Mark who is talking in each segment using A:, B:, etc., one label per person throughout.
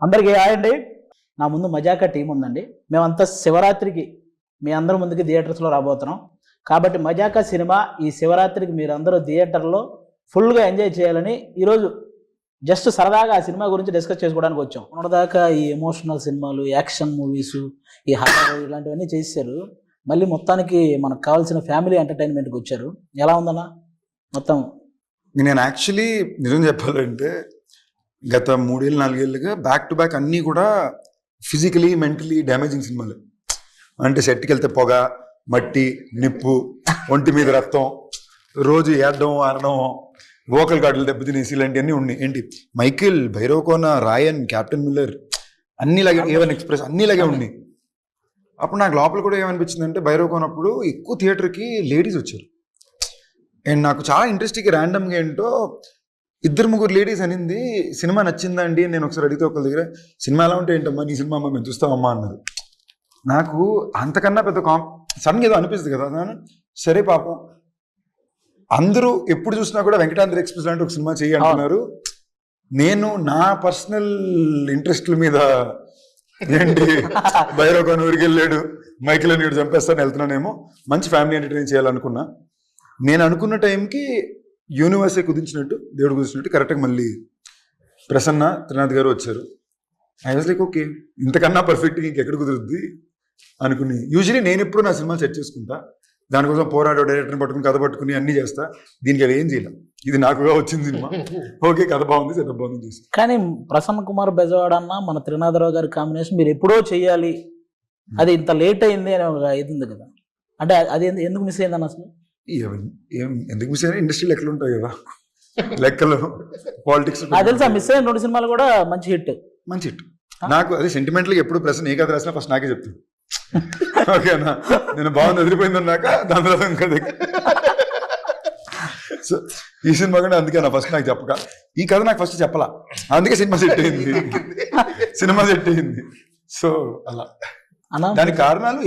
A: అందరికీ హాయ్ అండి. నా ముందు మజాకా టీం ఉందండి. మేమంతా శివరాత్రికి మీ అందరి ముందుకి థియేటర్స్లో రాబోతున్నాం. కాబట్టి మజాకా సినిమా ఈ శివరాత్రికి మీరు అందరూ థియేటర్లో ఫుల్గా ఎంజాయ్ చేయాలని ఈరోజు జస్ట్ సరదాగా ఆ సినిమా గురించి డిస్కస్ చేసుకోవడానికి వచ్చాం. మొన్నదాకా ఈ ఎమోషనల్ సినిమాలు, యాక్షన్ మూవీసు, ఈ హారర్ ఇలాంటివన్నీ చేశారు. మళ్ళీ మొత్తానికి మనకు కావాల్సిన ఫ్యామిలీ ఎంటర్టైన్మెంట్కి వచ్చారు. ఎలా ఉందన్నా మొత్తం?
B: నేను యాక్చువల్లీ నిజం చెప్పాలంటే గత 3-4 ఏళ్ళుగా బ్యాక్ టు బ్యాక్ అన్నీ కూడా ఫిజికలీ మెంటలీ డ్యామేజింగ్ సినిమాలు. అంటే సెట్కి వెళ్తే పొగ, మట్టి, నిప్పు, ఒంటి మీద రక్తం, రోజు ఏడడం ఆడడం, వోకల్ గార్డులు దెబ్బతినేసి ఇలాంటివన్నీ ఉన్నాయి. ఏంటి మైకిల్, భైరవకోన, రాయన్, క్యాప్టెన్ మిల్లర్ అన్నిలాగే, ఏవన్ ఎక్స్ప్రెస్ అన్నిలాగే ఉన్నాయి. అప్పుడు నాకు లోపల కూడా ఏమనిపించింది అంటే భైరవకోనప్పుడు ఎక్కువ థియేటర్కి లేడీస్ వచ్చారు. అండ్ నాకు చాలా ఇంట్రెస్టింగ్ ర్యాండమ్గా ఏంటో 2-3 లేడీస్ అనింది సినిమా నచ్చిందండి. నేను ఒకసారి అడిగితే ఒకరి దగ్గర సినిమా ఎలా ఉంటే ఏంటమ్మా నీ సినిమా అమ్మ మేము చూస్తామమ్మా అన్నారు. నాకు అంతకన్నా పెద్ద సడన్గా ఏదో అనిపిస్తుంది కదా. సరే పాపం అందరూ ఎప్పుడు చూసినా కూడా వెంకటాద్రి ఎక్స్ప్రెస్ లాంటి ఒక సినిమా చేయి అంటున్నారు. నేను నా పర్సనల్ ఇంట్రెస్ట్ల మీద ఏంటి భైరవకోన ఊరికి వెళ్ళాడు, మైకిల్ అని చంపేస్తాను వెళ్తున్నానేమో, మంచి ఫ్యామిలీ ఎంటర్టైన్ చేయాలనుకున్నా. నేను అనుకున్న టైంకి యూనివర్సే కుదించినట్టు, దేవుడు కుదించినట్టు కరెక్ట్గా మళ్ళీ ప్రసన్న త్రినాథ్ గారు వచ్చారు. ఐ వాజ్ లైక్ ఓకే, ఇంతకన్నా పర్ఫెక్ట్గా ఇంకెక్కడ కుదురుద్ది అనుకుని. యూజువలీ నేను ఎప్పుడు నా సినిమా సెట్ చేసుకుంటా, దానికోసం పోరాడో డైరెక్టర్ని పట్టుకుని కథ పట్టుకుని అన్నీ చేస్తా. దీనికి అది ఏం చేయలేం, ఇది నాకుగా వచ్చింది సినిమా. ఓకే కథ బాగుంది, సెటప్ బాగుంది చేసి.
A: కానీ ప్రసన్న కుమార్ బెజవాడ అన్న మన త్రినాథరావు గారి కాంబినేషన్ మీరు ఎప్పుడో చేయాలి, అది ఇంత లేట్ అయింది అని ఒక ఇది ఉంది కదా. అంటే అది ఎందుకు మిస్ అయింది అన్న? అసలు
B: ఎందుకు మిస్ అయినా ఇండస్ట్రీలో ఎక్కడ ఉంటాయి కదా లెక్కలు, పాలిటిక్స్.
A: నాకు తెలుసా మిస్ అయిన 2 సినిమాలు కూడా మంచి హిట్.
B: నాకు అది సెంటిమెంట్గా ఎప్పుడు ప్రశ్న ఏ కథ రాసినా ఫస్ట్ నాకే చెప్తాను. ఓకేనా, నేను బాగుంది వదిలిపోయిందన్నాక దాని తర్వాత ఇంకా. సో ఈ సినిమా కూడా అందుకే నా ఫస్ట్ నాకు చెప్పక, ఈ కథ నాకు ఫస్ట్ చెప్పలా, అందుకే సినిమా సెట్ అయింది. సో అలా దానికి కారణాలు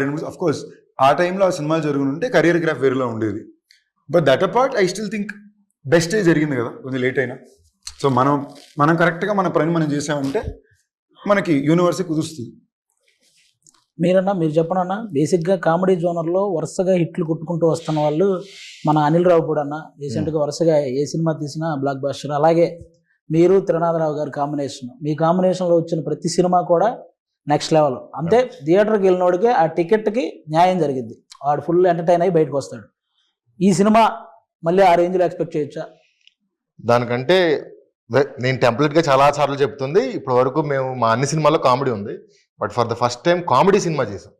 B: 2-3 అఫ్ కోర్స్. ఆ టైంలో ఆ సినిమాలు జరుగుతుంటే కెరియర్ గ్రాఫ్ వేరేలో ఉండేది. But that apart I still think బెస్టే జరిగింది కదా, కొంచెం లేట్ అయినా. సో మనం కరెక్ట్గా మన పని మనం చేసామంటే మనకి యూనివర్సే కుదురుస్తుంది.
A: మీరు చెప్పనన్నా, బేసిక్గా కామెడీ జోనర్లో వరుసగా హిట్లు కొట్టుకుంటూ వస్తున్న వాళ్ళు మన అనిల్ రావిపూడి అన్న. రీసెంట్గా వరుసగా ఏ సినిమా తీసినా బ్లాక్ బాస్టర్. అలాగే మీరు త్రినాథరావు గారి కాంబినేషన్, మీ కాంబినేషన్లో వచ్చిన ప్రతి సినిమా కూడా నెక్స్ట్ లెవెల్. అంతే థియేటర్కి వెళ్ళినోడికి ఆ టికెట్కి న్యాయం జరిగింది, వాడు ఫుల్ ఎంటర్టైన్ అయ్యి బయటకు వస్తాడు. ఈ సినిమా మళ్ళీ ఆ రేంజ్లో ఎక్స్పెక్ట్ చేయొచ్చా?
C: దానికంటే నేను టెంప్లెట్గా చాలా సార్లు చెప్తుంది, ఇప్పటి వరకు మేము మా అన్ని సినిమాల్లో కామెడీ ఉంది, but for the first time comedy cinema చేసాం.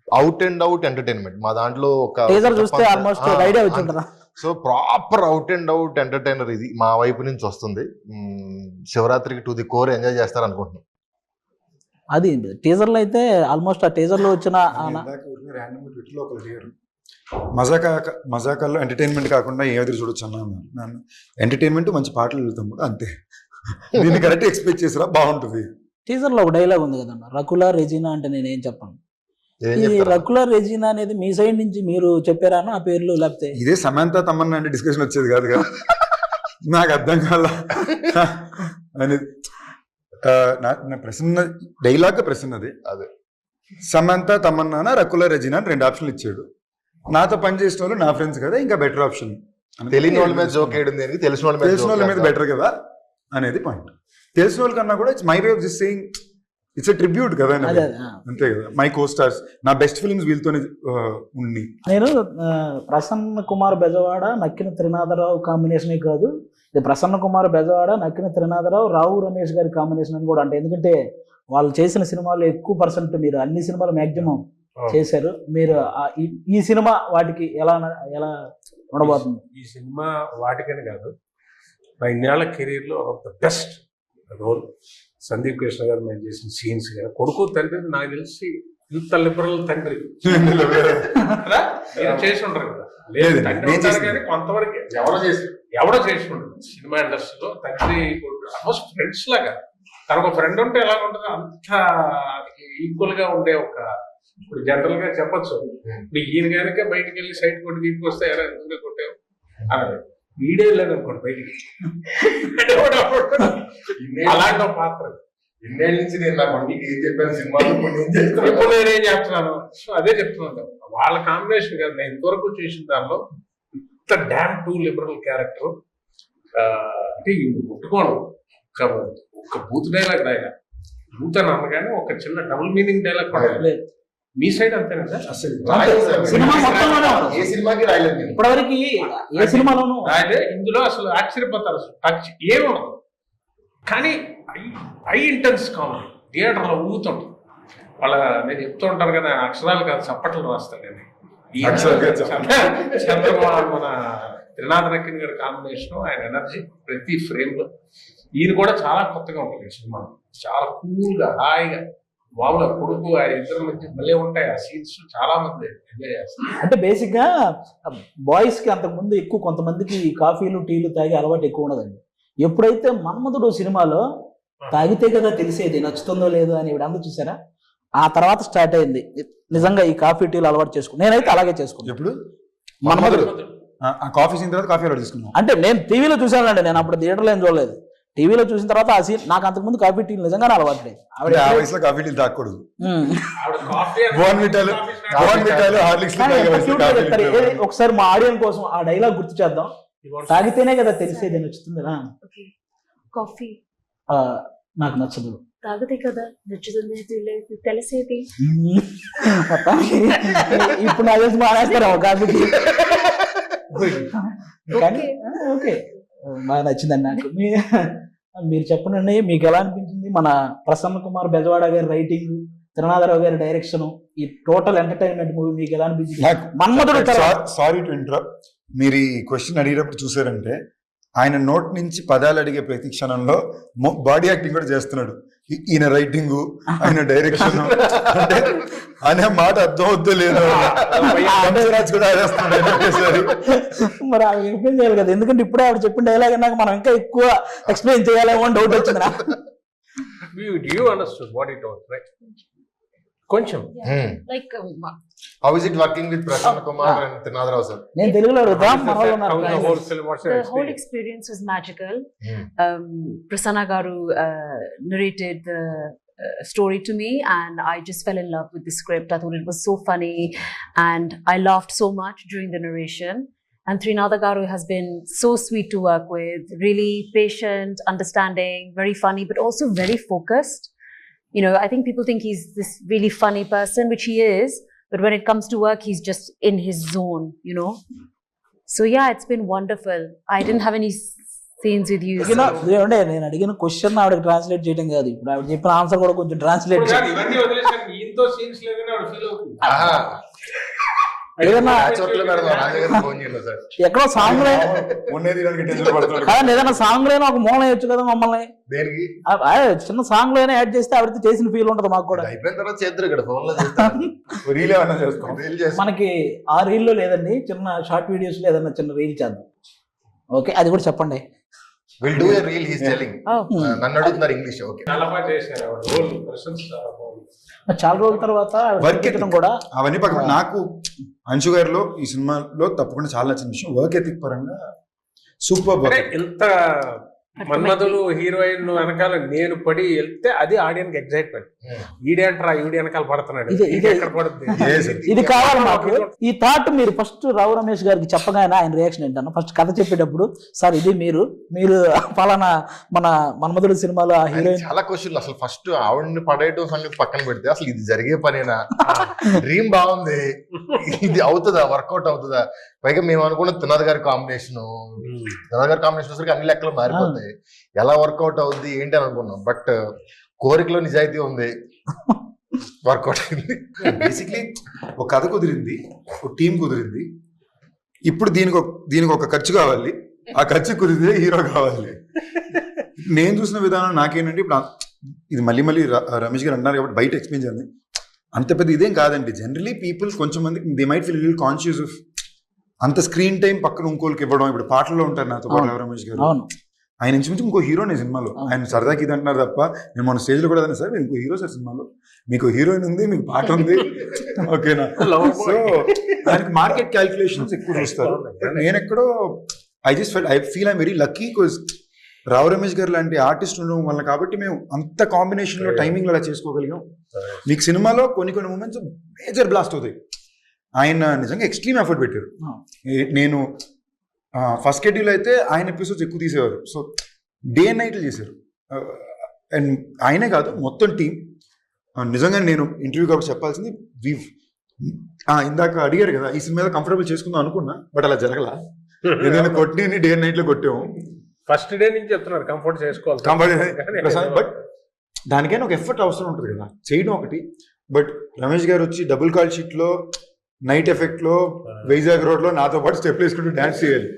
C: అవుట్ అండ్ అవుట్ ఎంటర్టైన్మెంట్ మా దాంట్లో ఒక
A: చూస్తే ఆల్మోస్ట్ ఐడియా వచ్చి ఉంటుందా.
C: So proper out and out entertainer ఇది మా వైపు నుంచి వస్తుంది. శివరాత్రికి టు ది కోర్ ఎంజాయ్ చేస్తారు అనుకుంటున్నాం.
A: అది టీజర్లో అయితే ఆల్మోస్ట్ ఆ టీజర్లో వచ్చిన
B: మజాకాల్లో ఎంటర్టైన్మెంట్ కాకుండా ఏం ఎదురు చూడొచ్చు అన్నాను. ఎంటర్టైన్మెంట్ మంచి పాటలు వెళ్తాం కూడా అంతే. దీన్ని కరెక్ట్ ఎక్స్పెక్ట్ చేసిరా బాగుంటుంది.
A: టీజర్లో ఒక డైలాగ్ ఉంది కదన్న, రకుల రెజీనా అంటే నేనేం చెప్పను. ఈ రకుల రెజీనా అనేది మీ సైడ్ నుంచి మీరు చెప్పారా ఆ పేర్లు? లేకపోతే
B: ఇదే సమంత తమన్నా అంటే డిస్కషన్ వచ్చేది కాదు కదా, నాకు అర్థం కాల అనేది. నా ప్రశ్న డైలాగ్ ప్రశ్నది అదే, సమంత తమన్నా రకుల రెజీనా అని 2 ఆప్షన్లు ఇచ్చాడు. నాతో పనిచేసిన వాళ్ళు నా ఫ్రెండ్స్ కదా, ఇంకా బెటర్ ఆప్షన్.
C: తెలియని వాళ్ళ మీద జోక్ వేయడం దేనికి, తెలిసిన వాళ్ళ మీద
B: బెటర్ కదా అనేది పాయింట్. తెలిసిన వాళ్ళ కన్నా కూడా it's my way of this saying, it's a tribute కదా, అంతే కదా. మై కో స్టార్స్, నా బెస్ట్ ఫిల్మ్స్ వీళ్ళతోనే ఉండి.
A: నేను ప్రసన్న కుమార్ బెజవాడ నక్కిన త్రినాథరావు కాంబినేషనే కాదు, ఇది ప్రసన్న కుమార్ బెజవాడ నక్కిన త్రినాథరావు రావు రమేష్ గారి కాంబినేషన్ అని కూడా అంటే. ఎందుకంటే వాళ్ళు చేసిన సినిమాలు ఎక్కువ పర్సెంట్, మీరు అన్ని సినిమాలు మ్యాక్సిమం చేశారు. మీరు ఈ సినిమా వాటికి ఎలా ఉండబోతుంది?
D: ఈ సినిమా వాటికని కాదు, నా ఇన్నేళ్ల కెరీర్లో of the best role. Sandeep Krishna garu మేము చేసిన సీన్స్ కానీ, కొడుకు తండ్రి నాకు తెలిసి ఇంత లిబరల్ తండ్రి చేసి ఉండరు కదా. లేదు కానీ కొంతవరకు ఎవరో చేసి ఉండదు సినిమా ఇండస్ట్రీలో. తండ్రి ఆల్మోస్ట్ ఫ్రెండ్స్ లాగా, తనకు ఫ్రెండ్ ఉంటే ఎలా ఉంటుందో అంత ఈక్వల్ గా ఉండే ఒక, ఇప్పుడు జనరల్ గా చెప్పచ్చు, ఈయన కనుక బయటకు వెళ్ళి సైట్ కొట్టి తీసుకొస్తే ఎలా ఎందుకు కొట్టావు వీడే లేదు అనుకోండి బయటికి. అలాంటి ఒక పాత్ర.
C: ఇన్నేళ్ళ నుంచి నేను నా మందికి ఏం చెప్పాను సినిమాలో
D: ఇప్పుడు నేనేం చెప్తున్నాను, సో అదే చెప్తున్నాను. వాళ్ళ కాంబినేషన్ కదా నేను ఇంతవరకు చేసిన దానిలో ఇంత డ్యామ్ టూ లిబరల్ క్యారెక్టర్ అంటే ముట్టుకోను. ఒక బూత్ డైలాగ్ రాయగా బూత్ అని అనగానే ఒక చిన్న డబుల్ మీనింగ్ డైలాగ్ కూడా
A: లేదు.
D: మీ సైడ్ అంతేనా సార్?
C: అసలు
A: సినిమా మొత్తంలోనే ఉంది.
C: ఏ సినిమాకి రాయలేదు నేను.
A: ఇప్పటివరకు ఏ సినిమాలోనూ
D: అయితే ఇందులో అసలు ఆశ్చర్యపోతారు, అసలు టచ్ ఏముండదు. కానీ హై ఇంటెన్స్ కామెడీ థియేటర్లో ఊగుతుంటాం. వాళ్ళ నేను చెప్తూ ఉంటాను కదా, అక్షరాలు కాదు చప్పట్లు రాస్తాను నేను. ఈ చంద్రబాబు మన త్రినాథ్ నక్కిన్ గారి కాంబినేషన్, ఆయన ఎనర్జీ ప్రతి ఫ్రేమ్ లో. ఈయన కూడా చాలా కొత్తగా ఉంటుంది ఈ సినిమా. చాలా కూల్ గా హాయిగా మామూలుగా కొడుకు ఆ ఇద్దరు మధ్య భలే ఉంటాయి ఆ సీన్స్. చాలా మంది ఎంజాయ్ చేస్తారు.
A: అంటే బేసిక్ గా బాయ్స్ కి అంతకు ముందు ఎక్కువ కొంతమందికి కాఫీలు టీలు తాగే అలవాటు ఎక్కువ ఉండదండి. ఎప్పుడైతే మన్మధుడు సినిమాలో తాగితే కదా తెలిసేది నచ్చుతుందో లేదో అని అందరూ చూసారా, ఆ తర్వాత స్టార్ట్ అయింది నిజంగా ఈ కాఫీ టీలు అలవాటు చేసుకున్నాను. నేనైతే అలాగే చేసుకున్నాను.
B: ఎప్పుడు
A: మన్మధుడు
B: ఆ కాఫీ సీన్ తర్వాత కాఫీ ఆర్డర్ తీసుకున్నాం.
A: అంటే నేను టీవీలో చూసానండి, నేను అప్పుడు థియేటర్లో ఏం చూడలేదు. టీవీలో చూసిన తర్వాత ఆ సీన్ నాకు అంతకుముందు కాఫీ టీలు నిజంగానే అలవాటు లేదు.
B: అంటే ఆ వయసులో కాఫీ టీలు తాగకూడదు.
D: ఆవిడ కాఫీ
B: బోర్న్విటాలు హార్లిక్స్
A: ఒకసారి మా ఆడియన్స్ కోసం ఆ డైలాగ్ గుర్తు చేద్దాం. తాగితేనే కదా తెలిసేది నచ్చుతుంది.
E: కాఫీ
A: నాకు నచ్చదు,
E: తాగితే కదా నచ్చుతుంది తెలిసేది.
A: ఇప్పుడు నా తెలిసి మానేస్తారా కాఫీకి? కానీ ఓకే, బాగా నచ్చిందండి నాకు. మీరు చెప్పండి, మీకు ఎలా అనిపించింది మన ప్రసన్న కుమార్ బెజవాడ గారి రైటింగ్, త్రినాథరావు గారి డైరెక్షన్, ఈ టోటల్ ఎంటర్టైన్మెంట్ మూవీ మీకు ఎలా అనిపించింది? మన్మధుడు
B: సారీ టు ఇంటరప్ట్, మీరు ఈ క్వశ్చన్ అడిగేటప్పుడు చూసారంటే ఆయన నోట్ నుంచి పదాలు అడిగే ప్రతి క్షణంలో బాడీ యాక్టింగ్ కూడా చేస్తున్నాడు. ఈయన రైటింగ్, ఆయన డైరెక్షన్ అంటే అనే మాట అర్థం అవుద్దో లేదో కూడా
A: మరి ఆవిడ ఎక్స్ప్లెయిన్ చేయాలి కదా, ఎందుకంటే ఇప్పుడే ఆవిడ చెప్పిన డైలాగ్ నాకు మనం ఇంకా ఎక్కువ ఎక్స్ప్లెయిన్ చేయాలేమో అని డౌట్ వచ్చింది నాకు.
D: You understood what it was, right? కొంచెం
E: Like
C: How is it working with Prasanna Kumar and Trinadharao sir?
A: నేను తెలుగులో అడుగుతాం.
E: the whole experience was magical. Prasanna Garu narrated the story to me and I just fell in love with the script. I thought it was so funny and I laughed so much during the narration. And Trinadha Garu has been so sweet to work with, really patient, understanding, very funny, but also very focused. You know, I think people think he's this really funny person, which he is, but when it comes to work, he's just in his zone, you know. So yeah, it's been wonderful. I didn't have any scenes with you.
A: నేను అడిగిన question ఆవిడకి translate చేయడం కాదు, ఇప్పుడు ఆవిడ చెప్పిన answer కూడా కొంచెం ట్రాన్స్లేట్
D: ఇవన్నీ వదిలేసాను, ఈయనతో సీన్స్ లేదని ఆవిడ ఫీల్ అవుతుంది.
A: ఎక్కడో సాంగ్ కాదండి, ఏదైనా సాంగ్ లోనే ఒక మూలం వేయచ్చు కదా మమ్మల్ని. చిన్న సాంగ్ లోనే యాడ్ చేస్తే ఆవిడతో చేసిన ఫీల్ ఉంటది మాకు కూడా. మనకి ఆ రీల్ లో లేదండి, చిన్న షార్ట్ వీడియోస్ లో ఏదన్నా చిన్న రీల్ చేద్దాం. ఓకే, అది కూడా చెప్పండి.
C: We'll do a reel, he's telling. నన్ను అడుగుతున్నారు ఇంగ్లీష్. ఓకే,
D: చాలా బాగా చేశారు ఆవిడ. రోల్ ప్రశంస
A: చాలా రోజుల తర్వాత
B: వర్క్ ఎథిక్ కూడా అవన్నీ పక్కన నాకు అంశు గారిలో ఈ సినిమాలో తప్పకుండా చాలా నచ్చిన విషయం వర్క్ ఎథిక్ పరంగా సూపర్.
D: ఎంత మన్మధుడు హీరోయిన్ వెనకాల నేను పడి వెళ్తే అది ఆడియన్స్ ఎగ్జైట్మెంట్. ఈడే అంటారా, ఈడి వెనకాల పడుతున్నాడు, ఎక్కడ పడుతుంది,
A: ఇది కావాలి మాకు. ఈ థాట్ మీరు ఫస్ట్ రావు రమేష్ గారికి చెప్పగానే ఆయన రియాక్షన్ ఏంటన్నా, ఫస్ట్ కథ చెప్పేటప్పుడు సార్ ఇది మీరు పలానా మన మన్మధుడు సినిమాలో ఆ హీరోయిన్.
C: చాలా క్వశ్చన్లు. అసలు ఫస్ట్ ఆవిడని పడేయటం సంగతి పక్కన పెడితే అసలు ఇది జరిగే పనేనా, డ్రీమ్ బాగుంది, ఇది అవుతుందా, వర్కౌట్ అవుతుందా? పైగా మేము అనుకున్న త్రినాథ్ గారి కాంబినేషన్ వచ్చరికి అన్ని లెక్కలు మారిపోతాయి. ఎలా వర్కౌట్ అవుద్ది ఏంటి అని అనుకున్నాం, బట్ కోరికలో నిజాయితీ ఉంది, వర్కౌట్ అయింది.
B: బేసిక్లీ ఒక కథ కుదిరింది, ఒక టీం కుదిరింది. ఇప్పుడు దీనికి ఒక ఖర్చు కావాలి, ఆ ఖర్చు కుదిరితే హీరో కావాలి. నేను చూసిన విధానం నాకేంటంటే, ఇప్పుడు ఇది మళ్ళీ రమేష్ గారు అన్నారు కాబట్టి బయట ఎక్స్ప్లెయిన్ చేయాలి. అంత పెద్ద ఇదేం కాదండి. జనరలీ పీపుల్ కొంచెం మంది they might feel little conscious of అంత స్క్రీన్ టైం పక్కన ఇంకోళ్ళకి ఇవ్వడం. ఇప్పుడు పాటల్లో ఉంటారు నాతో పాటు రమేష్ గారు, ఆయన ఇంచుమించు ఇంకో హీరోనే సినిమాలో. ఆయన సరదాకి ఇది అంటున్నారు తప్ప, నేను మన స్టేజ్ లో కూడా అదే, సార్ ఇంకో హీరో సార్ సినిమాలో, మీకు హీరోయిన్ ఉంది, మీకు పాట ఉంది, ఓకేనా? సో దానికి మార్కెట్ క్యాల్కులేషన్స్ ఎక్కువ చూస్తారు. నేను ఎక్కడో I feel I'm very lucky because Rao Ramesh garu లాంటి ఆర్టిస్ట్ ఉండడం వల్ల కాబట్టి మేము అంత కాంబినేషన్ లో టైమింగ్ అలా చేసుకోగలిగాం. మీకు సినిమాలో కొన్ని మూమెంట్స్ మేజర్ బ్లాస్ట్ అవుతాయి. ఆయన నిజంగా ఎక్స్ట్రీమ్ ఎఫర్ట్ పెట్టారు. నేను ఫస్ట్ షెడ్యూల్ అయితే ఆయన ఎపిసోడ్స్ ఎక్కువ తీసేవారు. సో డే అండ్ నైట్లు చేశారు. అండ్ ఆయనే కాదు మొత్తం టీం. నిజంగా నేను ఇంటర్వ్యూ కాబట్టి చెప్పాల్సింది ఇందాక అడిగారు కదా ఈ సినిమా కంఫర్టబుల్ చేసుకుందాం అనుకున్నా, బట్ అలా జరగల. ఏదైనా కొట్టి డే అండ్ నైట్లో కొట్టాము.
D: ఫస్ట్ డే నుంచి చెప్తున్నారు కంఫర్ట్ చేసుకోవాలి,
B: బట్ దానికైనా ఒక ఎఫర్ట్ అవసరం ఉంటుంది కదా చేయడం ఒకటి. బట్ రమేష్ గారు వచ్చి డబుల్ కాల్ షీట్ లో నైట్ ఎఫెక్ట్ లో వైజాగ్ రోడ్ లో నాతో పాటు స్టెప్ వేసుకుంటూ డాన్స్ చేయాలి.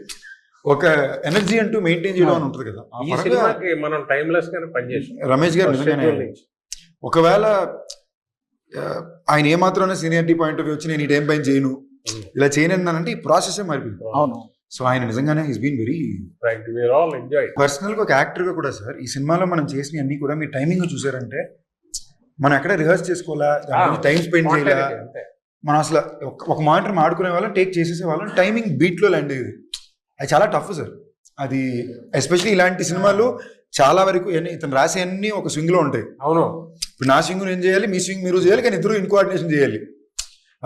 B: ఒక ఎనర్జీ అంటూ మెయింటైన్ చేయడం అని ఉంటుంది కదా.
D: ఈ సినిమాకి మనం టైమ్లెస్ గానే పనిచేసాం.
B: రమేష్ గారు నిజంగానే ఒకవేళ ఆయన ఏమాత్రం సీనియారిటీ పాయింట్ ఆఫ్ వ్యూ వచ్చి నేను ఈ టైం పైన చేయను ఇలా చేయనంటే ఈ ప్రాసెస్ మారిపోయింది.
A: అవును.
B: సో ఆయన నిజంగానే ఈస్ బీన్ వెరీ పర్సనల్ గా ఒక యాక్టర్ గా కూడా సార్ ఈ సినిమాలో మనం చేసిన అన్ని కూడా మీరు టైమింగ్ చూసారంటే మనం ఎక్కడ రిహర్స్ చేసుకోవాలా, టైం స్పెండ్ చేయాలా, మనం అసలు ఒక మానిటర్ ఆడుకునే వాళ్ళం టేక్ చేసేసే వాళ్ళం, టైమింగ్ బీట్ లో ల్యాండ్ అయ్యేది. అది చాలా టఫ్ సార్. అది ఎస్పెషల్లీ ఇలాంటి సినిమాలు చాలా వరకు ఇతను రాసే అన్ని ఒక స్వింగ్ లో ఉంటాయి.
D: అవును.
B: ఇప్పుడు నా స్వింగ్ నేను చేయాలి, మీ స్వింగ్ మీరు చేయాలి, కానీ ఇద్దరు ఇన్కోఆర్డినేషన్ చేయాలి.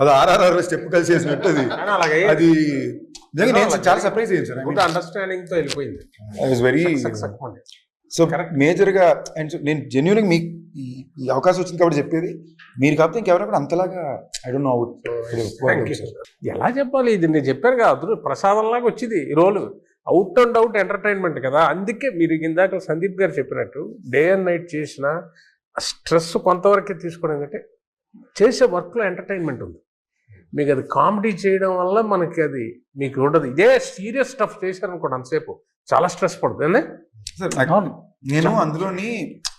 B: అది ఆర్ఆర్ఆర్ స్టెప్ కలిసి చేసినట్టు అది నిజంగా నేను చాలా సర్ప్రైజ్ అయ్యాను సార్.
D: అండర్స్టాండింగ్ తో వెళ్ళిపోయింది.
B: వెరీ సో మేజర్ గా. అండ్ నేను జెన్యూన్ మీకు ఈ అవకాశం వచ్చింది కాబట్టి చెప్పేది, మీరు కాకపోతే ఇంకెవరైనా కూడా అంతలాగా ఐ డోంట్ నో
D: ఎలా చెప్పాలి. ఇది నేను చెప్పాను కదా ప్రసాదంలాగా వచ్చింది ఈ రోలు. అవుట్ అండ్ అవుట్ ఎంటర్టైన్మెంట్ కదా. అందుకే మీరు ఇందాక సందీప్ గారు చెప్పినట్టు డే అండ్ నైట్ చేసిన స్ట్రెస్ కొంతవరకే తీసుకోవడం కంటే చేసే వర్క్లో ఎంటర్టైన్మెంట్ ఉంది. మీకు అది కామెడీ చేయడం వల్ల మనకి అది మీకు ఉండదు. ఇదే సీరియస్ స్టఫ్ చేశారనుకోండి అంతసేపు చాలా స్ట్రెస్ పడుతుంది.
B: నేను అందులోని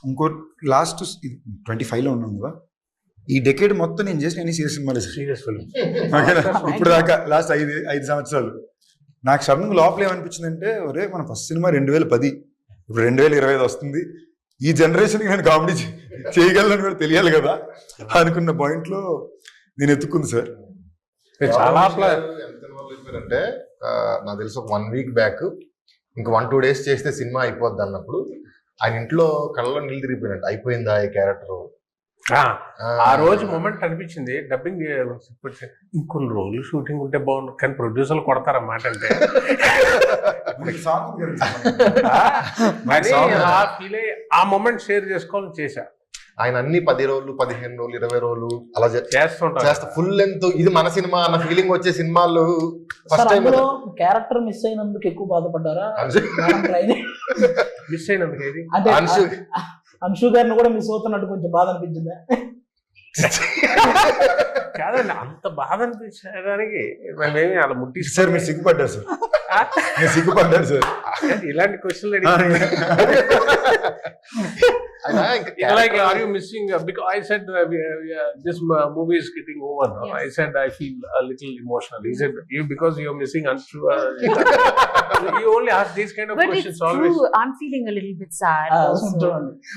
B: ఇంకో లాస్ట్ 25 లో ఉన్నాను కదా, ఈ డెకేడ్ మొత్తం నేను చేసిన అన్ని సీరియస్ సినిమాలు
D: సీరియస్ ఫిల్మ్
B: ఇప్పుడు దాకా లాస్ట్ 5 సంవత్సరాలు. నాకు సడన్గా లోపల ఏమనిపించిందంటే ఒరే మన ఫస్ట్ సినిమా 2010, ఇప్పుడు 2025 వస్తుంది, ఈ జనరేషన్కి నేను కామెడీ చేయగలను కూడా తెలియాలి కదా అనుకున్న పాయింట్లో నేను ఎత్తుకుంది సార్.
C: చాలా అంటే నాకు తెలిసి ఒక 1 వీక్ బ్యాక్ ఇంకా 1-2 days చేస్తే సినిమా అయిపోద్ది అన్నప్పుడు ఆయన ఇంట్లో కళ్ళలో నీళ్ళు తిరిగిపోయినట్టు అయిపోయిందా ఈ క్యారెక్టర్.
D: ఆ రోజు మూమెంట్ అనిపించింది. డబ్బింగ్ ఇంకొన్ని రోజులు షూటింగ్ ఉంటే బాగుండు, కానీ ప్రొడ్యూసర్లు కొడతారన్నమాట. అంటే ఆ మూమెంట్ షేర్ చేసుకోవాలని చేశా.
C: ఆయన అన్ని 10 రోజులు 15 రోజులు 20 రోజులు అలా చేస్తా ఫుల్ లెంత్ ఇది మన సినిమా అన్న ఫీలింగ్ వచ్చే సినిమాలు ఫస్ట్ టైం.
A: క్యారెక్టర్ మిస్ అయినందుకు ఎక్కువ బాధపడ్డారా?
D: మిస్ అయినందుకు ఏది
A: అంటే అంశు గారిని కూడా మిస్ అవుతున్నట్టు కొంచెం బాధ అనిపించిందా?
D: కాదండి, అంత బాధ అనిపించడానికి మేమేమి అలా ముట్టి
B: సార్ మీరు సిగ్గుపడ్డారు సార్. సిగ్గుపడ్డారు సార్
D: ఇలాంటి క్వశ్చన్లు. Like, are you missing? Because I said this movie is getting over. No? Yes. I said I feel a little emotional. He said you because you're missing Anshu. You only ask these kind of
E: but
D: questions
E: it's
D: always.
E: True. I'm feeling a little bit sad. Also.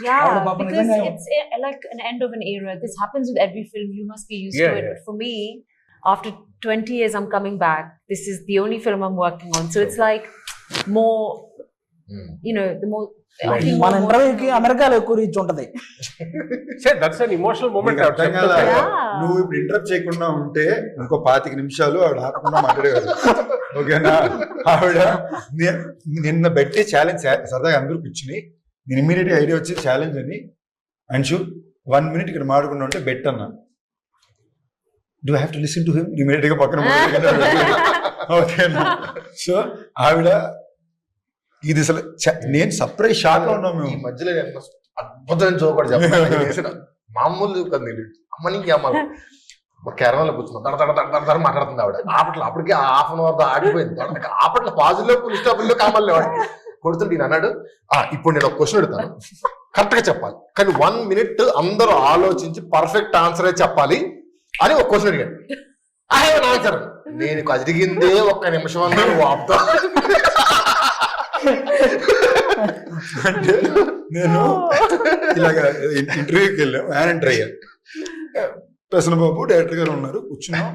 E: Yeah, because it's like an end of an era. This happens with every film. You must be used to it. But for me, after 20 years, I'm coming back. This is the only film I'm working on. So it's like more, you know, the more.
A: మన ఇంటర్వ్యూకి అమెరికాలో ఎక్కువ reach ఉంటది.
B: నువ్వు ఇప్పుడు interrupt చేయకుండా ఉంటే ఇంకో 25 నిమిషాలు ఆవిడ ఆపకుండా మాట్లాడేవారు. ఓకేనా? ఆవిడ నిన్న పెట్టే ఛాలెంజ్ సరదాగా అందరూ కూర్చుని నేను ఇమ్మీడియట్ ఐడియా వచ్చి ఛాలెంజ్ అని అంశు 1 minute ఇక్కడ మాట్లాడుకుంటా ఉంటే బెట్ అన్నా. Do have to listen to him immediate గా పక్కన. ఓకేనా? సో ఆవిడ ఇది అసలు నేను సర్ప్రైజ్ షాక్ లో ఉన్నాం మేము.
C: ఈ మధ్యలో అద్భుతమైన జోకర్ చెప్పాను. మామూలు కదా అమ్మనికి అమ్మ కేరళలో కూర్చున్నాం మాట్లాడుతుంది ఆవిడ. ఆపట్లో అప్పటికే హాఫ్ అన్ అవర్ ఆడిపోయింది. ఆపట్లో పాజిలో పులి స్టాపుల్లో కామల్లో కొడుతుంటే నేను అన్నాడు ఇప్పుడు నేను ఒక క్వశ్చన్ అడుగుతాను కరెక్ట్ గా చెప్పాలి, కానీ 1 minute అందరూ ఆలోచించి పర్ఫెక్ట్ ఆన్సరే చెప్పాలి అని ఒక క్వశ్చన్ అడిగాడు. I have an answer. నేను అడిగిందే 1 నిమిషం అన్నా నువ్వు ఆపుతా.
B: అంటే నేను ఇలాగ ఇంటర్వ్యూకి వెళ్ళాం, యాన్ ఎంటర్ అయ్యాను. ప్రసన్న బాబు డైరెక్టర్ గారు ఉన్నారు, కూర్చున్నాం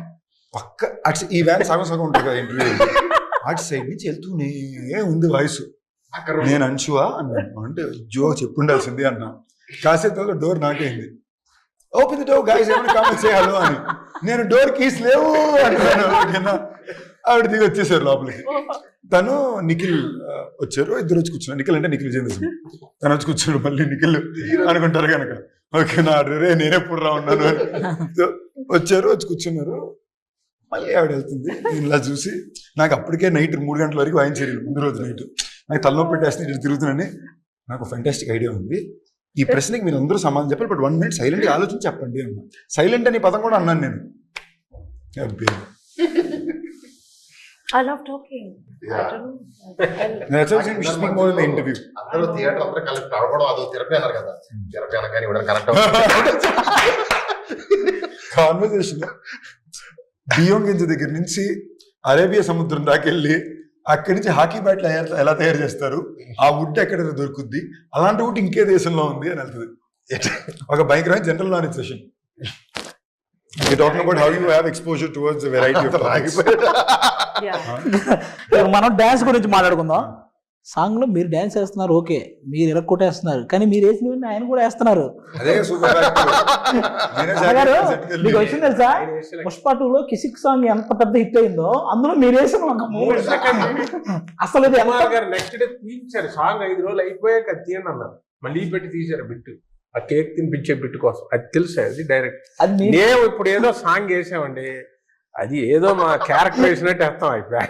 B: పక్క. ఈ వ్యాన్ సగం ఉంటుంది కదా ఇంటర్వ్యూ. అటు సైడ్ నుంచి వెళ్తూనే ఉంది వాయిస్.
C: అక్కడ
B: నేను అంశువా అన్నాను. అంటే జో చెప్పుండాల్సింది అన్నా. కాసేపు డోర్ నాకైంది. ఓపెన్ ది డోర్ గైస్, ఏమైనా కామెంట్ చేయాలో అని. నేను డోర్ కీస్ లేవు అంటున్నాను. ఆవిడ దిగి వచ్చేసారు లోపలికి. తను నిఖిల్ వచ్చారు, ఇద్దరు వచ్చి కూర్చున్నారు. నిఖిల్ అంటే నిఖిల్ విజేంద్ర, తను వచ్చి కూర్చున్నాడు. మళ్ళీ నిఖిల్ అనుకుంటారు కనుక ఓకే నా రే నేనెప్పుడు రా ఉన్నాను అని వచ్చారు, వచ్చి కూర్చున్నారు. మళ్ళీ ఆవిడ వెళ్తుంది. నేను ఇలా చూసి నాకు అప్పటికే నైట్ 3 గంటల వరకు వాయించారు. ముందు రోజు నైట్ నాకు తలనొప్పి పెట్టేస్తే ఇటు తిరుగుతున్నానని. నాకు ఫెంటాస్టిక్ ఐడియా ఉంది, ఈ ప్రశ్నకి మీరు అందరూ సమాధానం చెప్పాలి, బట్ 1 minute సైలెంట్గా ఆలోచించి చెప్పండి అన్నా. సైలెంట్ అనే పదం కూడా అన్నాను నేను.
E: I love talking. I don't know.
B: Interview
C: అందరూ థియేటర్ అందరూ కలిసి అడగడం అదో థెరపీ అన్నారు కదా. థెరపీ అనగానే ఇవ్వడం కరెక్ట్.
B: కాన్వర్సేషన్ బియ్యం గింజ దగ్గర నుంచి అరేబియా సముద్రం దాకెళ్ళి అక్కడి నుంచి హాకీ బ్యాట్లు ఎలా తయారు చేస్తారు, ఆ వుడ్ ఎక్కడ దొరుకుద్ది, అలాంటి వుడ్ ఇంకే దేశంలో ఉంది అని వెళ్తుంది. ఒక భయంకరమైన general knowledge session. You're talking about how you have exposure towards a variety of topics.
A: మనం డాన్స్ గురించి మాట్లాడుకుందాం. సాంగ్ లో మీరు డాన్స్ వేస్తున్నారు, ఓకే, మీరు ఇరక్కొట్టేస్తున్నారు, కానీ మీరు వేసినవన్నీ ఆయన కూడా వేస్తున్నారు.
B: అదే సూపర్.
A: మీకు వచ్చింది తెలుసా, పుష్ప 2లో కిసిక్ సాంగ్ ఎంత పెద్ద హిట్ అయిందో అందులో మీరు వేసిన ఒక 3 సెకండ్ అసలు ఇది
D: నెక్స్ట్ డే తీయించారు సాంగ్. 5 రోజులు అయిపోయాక తీయండి అన్నారు, మళ్ళీ పెట్టి తీశారు బిట్టు. ఆ కేక్ తినిపించే బిట్టు కోసం. అది తెలుసా, అది డైరెక్ట్. మేము ఇప్పుడు ఏదో సాంగ్ వేసామండి, అది ఏదో మా క్యారెక్టర్ వేసినట్టు వేస్తాం అయిపోయి,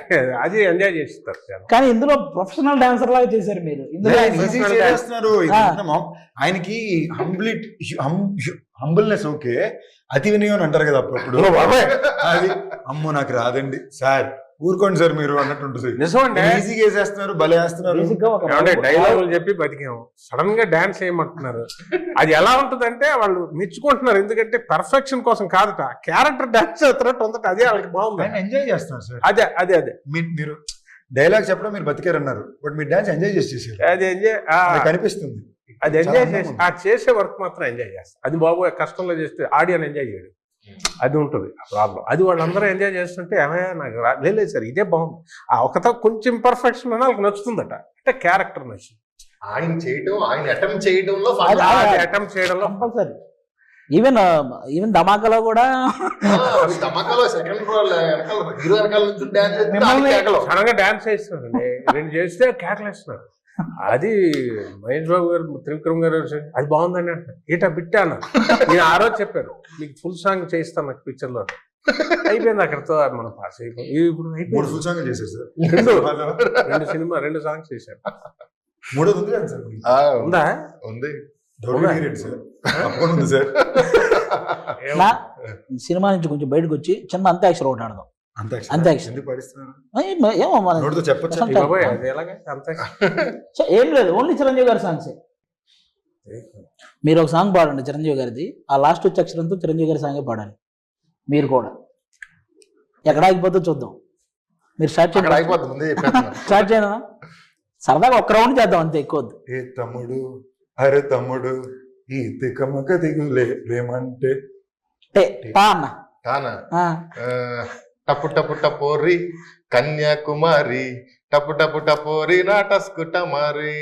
D: అది ఎంజాయ్ చేస్తారు.
A: కానీ ఇందులో ప్రొఫెషనల్ డాన్సర్ లాగా చేశారు మీరు.
B: చేస్తున్నారు. ఆయనకి హంబుల్నెస్ ఓకే, అతి వినయం అంటారు కదా అప్పుడు. అది అమ్మో నాకు రాదండి సార్, ఊరుకోండి సార్ మీరు అన్నట్టు ఉంటుంది.
D: నిజమండి,
B: ఈజీగా వేసేస్తున్నారు, భలే వేస్తున్నారు.
D: డైలాగులు చెప్పి బతికాము, సడన్ గా డాన్స్ చేయమంటున్నారు. అది ఎలా ఉంటుందంటే వాళ్ళు మెచ్చుకుంటున్నారు, ఎందుకంటే పర్ఫెక్షన్ కోసం కాదట, క్యారెక్టర్ డాన్స్ చేస్తున్నట్టు ఉందట. అదే వాళ్ళకి బాగుంది,
B: ఎంజాయ్ చేస్తున్నారు సార్.
D: అదే అదే అదే
B: మీరు డైలాగ్ చెప్పడం మీరు బతికారు అన్నారు, బట్ మీరు డాన్స్ ఎంజాయ్ చేసేసారు.
D: అది ఎంజాయ్
B: కనిపిస్తుంది.
D: అది ఎంజాయ్ చేసి ఆ చేసే వర్క్ మాత్రం ఎంజాయ్ చేస్తారు. అది బాబు కష్టంలో చేస్తే ఆడియన్ ఎంజాయ్ చేయడు, అది ఉంటుంది ప్రాబ్లం. అది వాళ్ళందరూ ఎంజాయ్ చేస్తుంటే ఏమయ్యా నాకు లేదు సార్ ఇదే బాగుంది, ఆ ఒకతో కొంచెం పర్ఫెక్షన్ అని వాళ్ళకి నచ్చుతుందట, అంటే క్యారెక్టర్ నచ్చింది.
C: ఆయన చేయడం, ఆయన అటెంప్ట్ చేయడంలో
D: అటెంప్ట్ చేయడంలో
A: కంపల్సరీ. ఈవెన్ ధమాకాలో కూడా
C: ధమాకాలో సెకండ్ హీరో వెనకాల నుంచి
D: సడన్ గా డాన్స్ చేస్తున్నారండి, 2 చేస్తే కేకలేస్తున్నారు. అది మహేష్ బాబు గారు, త్రివిక్రమ్ గారు అది బాగుందని అంటారు. ఏటా బిట్టా అన్న, నేను ఆ రోజు చెప్పాను మీకు ఫుల్ సాంగ్ చేయిస్తాను నాకు పిక్చర్ లో. అయిపోయింది అక్కడతో మనం పాస్ అయిపోయింది. ఇప్పుడు అయిపోయింది.
B: ఫుల్ సాంగ్ చేశారు సార్,
D: 2 సినిమా 2 సాంగ్స్ చేశారు.
B: 3 ఉంది కదా సార్,
D: ఉందా?
C: ఉంది
B: సార్.
A: సినిమా నుంచి కొంచెం బయటకు వచ్చి చిన్న అంత్యాక్షరి ఒకటి ఆడదాం. అంత్యాక్షరి ఏమో ఏం లేదు, ఓన్లీ చిరంజీవి గారి సాంగ్స్. మీరు ఒక సాంగ్ పాడండి చిరంజీవి గారిది, ఆ లాస్ట్ వచ్చే అక్షరంతో చిరంజీవి గారి సాంగే పాడాలి. మీరు కూడా ఎక్కడ ఆగిపోతే చూద్దాం. మీరు స్టార్ట్ స్టార్ట్ చేయనా? సరదాగా 1 రౌండ్ చేద్దాం అంతే, ఎక్కువ.
B: ఏ తమ్ముడు అరే తమ్ముడు ఈ తికమక దిగులే ప్రేమంటే
C: టప్పు టప్పు టపోరి కన్యాకుమారి, టప్పు టప్పు టపోరి నాటస్కుటమారి,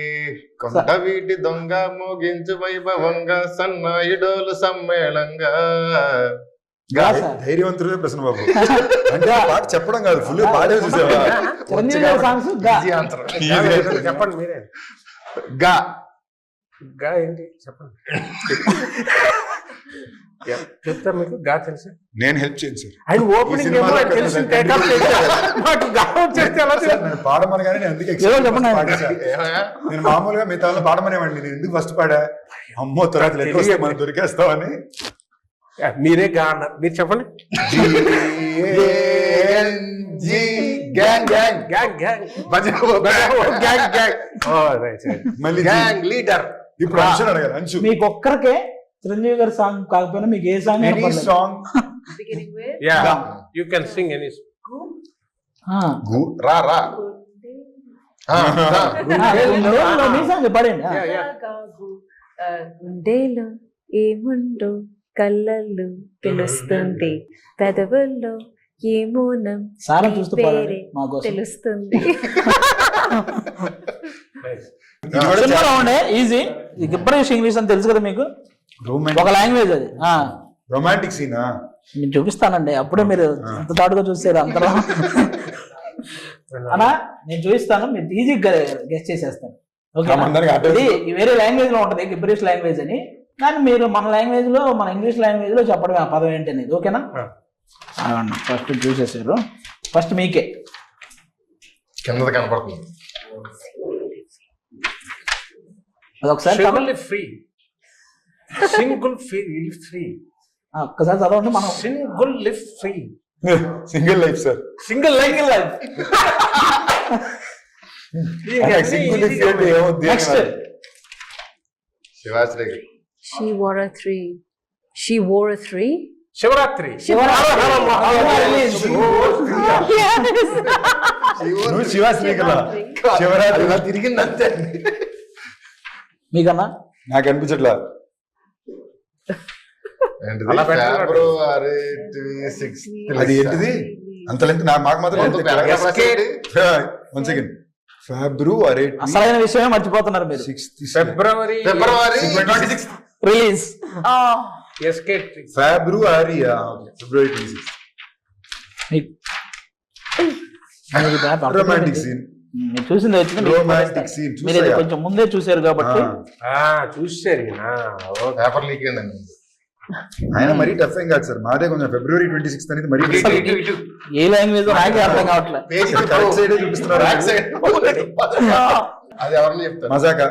C: కొండ వీటి దొంగ మోగించు వైభవంగా సన్నాయిడోలు సమ్మేళంగా.
B: ధైర్యవంతుడే ప్రశ్న బాబు. అంటే పాట చెప్పడం కాదు, ఫుల్ పాడే చూసేవా?
D: చెప్పండి మీరే.
C: గా
D: గా ఏంటి చెప్పండి, చెప్తా. మీకు గా తెలుసు?
B: నేను హెల్ప్ చేయను సార్.
D: ఆయన ఓపెనింగ్ తెలిసి మాకు గా వచ్చేస్తే ఎలా
B: నేను పాడమనగానే నేను అందుకే నేను మామూలుగా మిగతా వాళ్ళు పాడమనేవాడిని, నేను ఎందుకు ఫస్ట్ పాడా, అమ్మో తర్వాత మనం దొరికేస్తామని.
D: మీరే గా అన్నారు, మీరు చెప్పండి.
C: లీడర్.
B: ఇప్పుడు అంశం అడగాలి. అంశు
A: మీకు ఒక్కరికే చిరంజీవి గారి సాంగ్ కాకపోయినా మీకు ఏ song
B: song
D: you can sing any
C: రా రా
A: మీ సాంగ్ పడండి.
E: గుండెలో ఏముండో కళ్ళల్లో తెలుస్తుంది, పెదవుల్లో ఏమోనం
A: సారం చూస్తూ పాడండి
E: పేరే
A: మా కోసం.
E: తెలుస్తుంది.
B: ఇది కూడా
A: సినిమాలో ఉండే ఈజీ. గిబ్బరిష్ ఇంగ్లీష్ అని తెలుసు కదా మీకు, ఒక లాంగ్వేజ్ అది.
B: రొమాంటిక్ సీనా?
A: నేను చూపిస్తానండి, అప్పుడే మీరు ఎంత తాడుగా చూసారు అందరూ. అన్నా నేను చూపిస్తాను, మీరు ఈజీగా గెస్ట్ చేసేస్తాను. ఓకే, ఇది వేరే లాంగ్వేజ్ లో ఉంటది గిబ్బరిష్ లాంగ్వేజ్ అని, కానీ మీరు మన లాంగ్వేజ్ లో, మన ఇంగ్లీష్ లాంగ్వేజ్ లో చెప్పడం ఆ పదం ఏంటి అనేది. ఓకేనా? ఫస్ట్ చూసేసారు, ఫస్ట్ మీకే.
C: కింద కనపడుతుంది.
A: అదొకసారి
D: ఫ్రీ సింగిల్ ఫ్రీ
A: ఒక్కసారి చదవండి. మనం
D: single live free
B: single life sir.
D: Single life
A: next
C: Shivashri గారు.
E: She wore a three. She wore a three.
D: Shivaratri.
B: నువ్వు శివాశ్రీ కదా? శివరాత్రి
C: ఇలా తిరిగింది అంతే.
A: మీకన్నా
B: నాకు అనిపించట్లా.
C: ఏంటిది?
D: అలా పెట్టాడు.
C: ఫిబ్రవరి 6th.
B: అది ఏంటిది అంత లెంత్? మాకు మాత్రం వన్ సెకండ్. ఫిబ్రవరి
A: అసలైన విషయమే మర్చిపోతున్నారు మీరు.
D: ఫిబ్రవరి
C: 26th.
A: రిలీజ్
D: ఎస్కేట్
B: ఫిబ్రవరి 26th. Romantic scene.
A: మీరు చూసింది వచ్చింది,
B: రొమాంటిక్ సీన్
A: మీరు ఇది కొంచెం ముందే చూసారు కాబట్టి.
D: చూసారు
C: పేపర్ లీక్ అయిందండి.
B: ఆయన మరీ టఫ్ ఏం కాదు సార్, మాదే కొంచెం ఫిబ్రవరి 26th అనేది మరీ
A: ఏ లాంగ్వేజ్ నాకే అర్థం కావట్లేదు.
B: కరెక్ట్ సైడ్ చూపిస్తున్నారు.
C: అది ఎవరిని చెప్తారు?
B: మజాక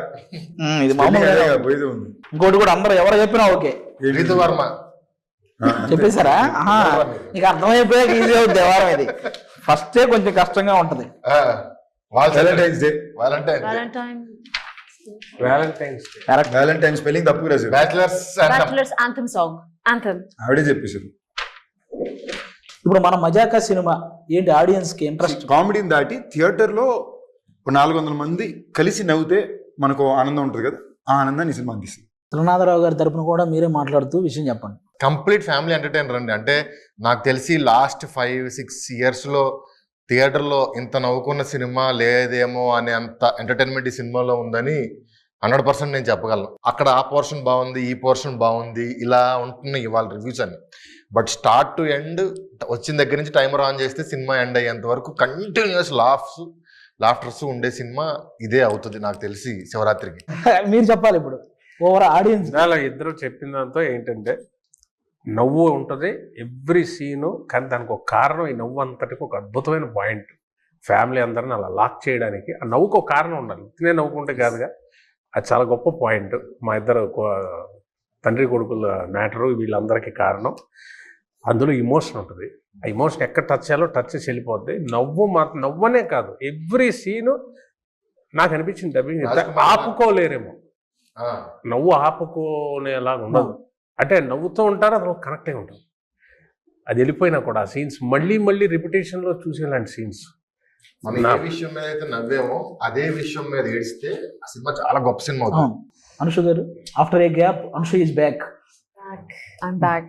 A: ఇది మామూలుగా
B: పోయేది ఉంది.
A: ఇంకోటి కూడా అందరూ ఎవరు చెప్పినా ఓకే
C: రీతు వర్మ.
A: చెప్పేశారా? నీకు అర్థమైపోయాక ఈజీ అవుతుంది వ్యవహారం. ఇది ఫస్టే కొంచెం కష్టంగా ఉంటది.
B: Valentine's day.
E: Valentine.
B: Valentine spelling తప్పు రాశారు.
E: Bachelor's anthem song. Anthem.
B: ఆవిడే చెప్పేశారు.
A: ఇప్పుడు మన మజాకా సినిమా ఏంటి, ఆడియన్స్ కి ఇంట్రెస్ట్?
B: కామెడీని దాటి థియేటర్ లో 400 మంది కలిసి నవ్వుతే మనకు ఆనందం ఉంటుంది కదా, ఆ ఆనందాన్ని ఈ సినిమా అందిస్తుంది.
A: త్రినాథరావు గారి తరపున కూడా మీరే మాట్లాడుతూ విషయం చెప్పండి.
C: కంప్లీట్ ఫ్యామిలీ ఎంటర్టైనర్ అండి. అంటే నాకు తెలిసి లాస్ట్ 5-6 years లో థియేటర్ లో ఇంత నవ్వుకున్న సినిమా లేదేమో అనే అంత ఎంటర్టైన్మెంట్ ఈ సినిమాలో ఉందని 100% నేను చెప్పగలను. అక్కడ ఆ పోర్షన్ బాగుంది, ఈ పోర్షన్ బాగుంది, ఇలా ఉంటున్నాయి ఇవాళ రివ్యూస్ అని. బట్ స్టార్ట్ టు ఎండ్ వచ్చిన దగ్గర నుంచి టైమర్ ఆన్ చేస్తే సినిమా ఎండ్ అయ్యేంత వరకు కంటిన్యూస్ లాఫ్టర్స్ ఉండే సినిమా ఇదే అవుతుంది నాకు తెలిసి శివరాత్రికి.
A: మీరు చెప్పాలి ఇప్పుడు ఓవర్ ఆడియన్స్.
D: ఇద్దరు చెప్పిన దాంతో ఏంటంటే నవ్వు ఉంటుంది ఎవ్రీ సీను, కానీ దానికి ఒక కారణం, ఈ నవ్వు అంతటికి ఒక అద్భుతమైన పాయింట్. ఫ్యామిలీ అందరిని అలా లాక్ చేయడానికి ఆ నవ్వుకు ఒక కారణం ఉండాలి, తినే నవ్వుకుంటే కాదుగా. అది చాలా గొప్ప పాయింట్. మా ఇద్దరు తండ్రి కొడుకుల మ్యాటరు వీళ్ళందరికీ కారణం. అందులో ఇమోషన్ ఉంటుంది, ఆ ఇమోషన్ ఎక్కడ టచ్ చేయాలో టచ్ చేసి వెళ్ళిపోద్ది. నవ్వనే కాదు ఎవ్రీ సీను నాకు అనిపించింది డబ్బింగ్ ఆపుకోలేరేమో, నవ్వు ఆపుకోనేలాగా ఉండదు. అంటే నవ్వుతూ ఉంటారు, అసలు కనెక్ట్ అయి ఉంటుంది. అది వెళ్ళిపోయినా కూడా ఆ సీన్స్ మళ్ళీ రిపిటేషన్లో చూసేలాంటి సీన్స్.
C: మనం ఏ విషయం మీద అయితే నవ్వేమో అదే విషయం మీద ఏడిస్తే ఆ సినిమా చాలా గొప్ప సినిమా అవుతుంది.
A: Anushu garu, after a gap Anushu is back.
E: I'm back.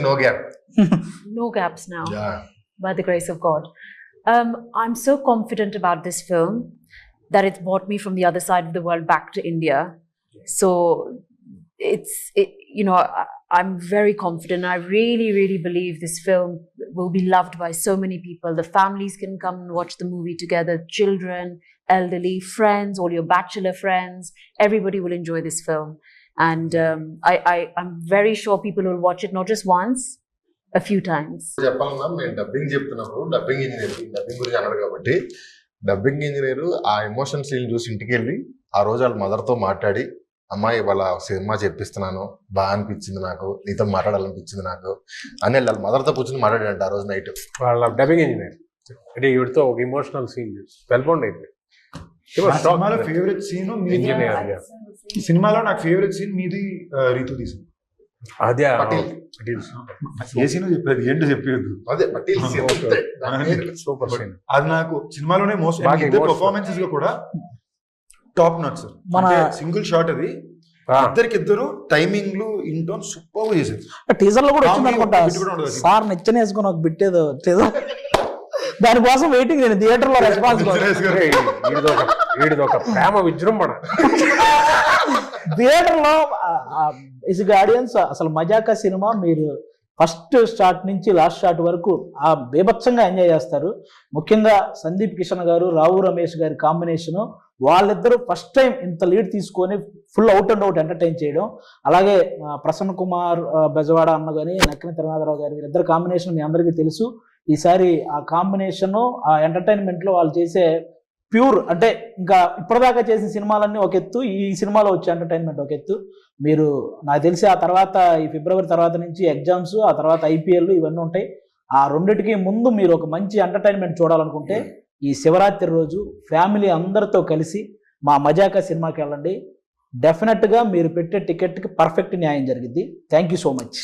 C: No gap.
E: No gaps now. By the grace of God. I'm so confident about this film that it's brought me from the other side of the world back to India. So I'm very confident. I really believe this film will be loved by so many people. The families can come and watch the movie together. Children, elderly, friends, all your bachelor friends. Everybody will enjoy this film. And I'm very sure people will watch it not just once, a few times.
C: చెప్పాలన్నా మేము dubbing చెప్తున్నప్పుడు dubbing గురించి అన్నారు కాబట్టి dubbing engineer ఆ emotion scene చూసి ఇంటికి వెళ్ళి ఆ రోజు వాళ్ళ మదర్తో మాట్లాడి, అమ్మాయి వాళ్ళ సినిమా చెప్పిస్తున్నాను, బాగా అనిపించింది నాకు, నీతో మాట్లాడాలనిపించింది నాకు అని వాళ్ళ మదర్తో కూర్చొని మాట్లాడాడు ఆ రోజు నైట్.
D: వాళ్ళ డబ్బింగ్ ఇంజనీర్ అంటే వీడితో ఒక ఇమోషనల్ సీన్ వెల్బౌండ్ అయిపోయింది.
B: సినిమాలో ఫేవరెట్ సీన్ సినిమాలో నాకు ఫేవరెట్ సీన్ మీది రీతు తీసింది.
D: అదే
B: ఏ సీన్ చెప్పేది ఏంటో చెప్పేది.
C: అదే
D: సూపర్ సీన్.
B: అది నాకు సినిమాలోనే మోస్ట్ పర్ఫార్మెన్సెస్ లో కూడా top notch sir. Single shot అది ఇద్దరు టైమింగ్లు ఇంటోన్ సూపర్ చేశారు.
A: టీజర్ లో కూడా వచ్చింది
B: Comedy
A: అనుకుంటా.
B: ఒక bit కూడా ఉండదు.
A: సార్ నిచ్చెన వేసుకుని ఒక బిట్ ఏదో టీజర్ దానికోసం వెయిటింగ్. నేను థియేటర్ లో రెస్పాన్స్
D: వీడిది ఒక ప్రేమ విజృంభణ.
A: థియేటర్ లో ఇస్ ఆడియన్స్ అసలు మజాకా సినిమా మీరు ఫస్ట్ స్టార్ట్ నుంచి లాస్ట్ స్టార్ట్ వరకు ఆ బీభత్సంగా ఎంజాయ్ చేస్తారు. ముఖ్యంగా సందీప్ కిషన్ గారు, రావు రమేష్ గారి కాంబినేషన్, వాళ్ళిద్దరూ ఫస్ట్ టైం ఇంత లీడ్ తీసుకొని full out and out entertain చేయడం. అలాగే ప్రసన్న కుమార్ బెజవాడ అన్న కానీ, నక్కిన తిరునాథరావు గారి ఇద్దరు కాంబినేషన్ మీ అందరికీ తెలుసు. ఈసారి ఆ కాంబినేషన్ ఆ ఎంటర్టైన్మెంట్ లో వాళ్ళు చేసే ప్యూర్, అంటే ఇంకా ఇప్పటిదాకా చేసిన సినిమాలన్నీ ఒక ఎత్తు, ఈ సినిమాలో వచ్చే ఎంటర్టైన్మెంట్ ఒక ఎత్తు. మీరు నాకు తెలిసి ఆ తర్వాత ఈ ఫిబ్రవరి తర్వాత నుంచి ఎగ్జామ్స్, ఆ తర్వాత ఐపీఎల్ ఇవన్నీ ఉంటాయి. ఆ రెండిటికి ముందు మీరు ఒక మంచి ఎంటర్టైన్మెంట్ చూడాలనుకుంటే ఈ శివరాత్రి రోజు ఫ్యామిలీ అందరితో కలిసి మా మజాకా సినిమాకి వెళ్ళండి. డెఫినెట్గా మీరు పెట్టే టికెట్కి పర్ఫెక్ట్ న్యాయం జరిగింది. Thank you so much.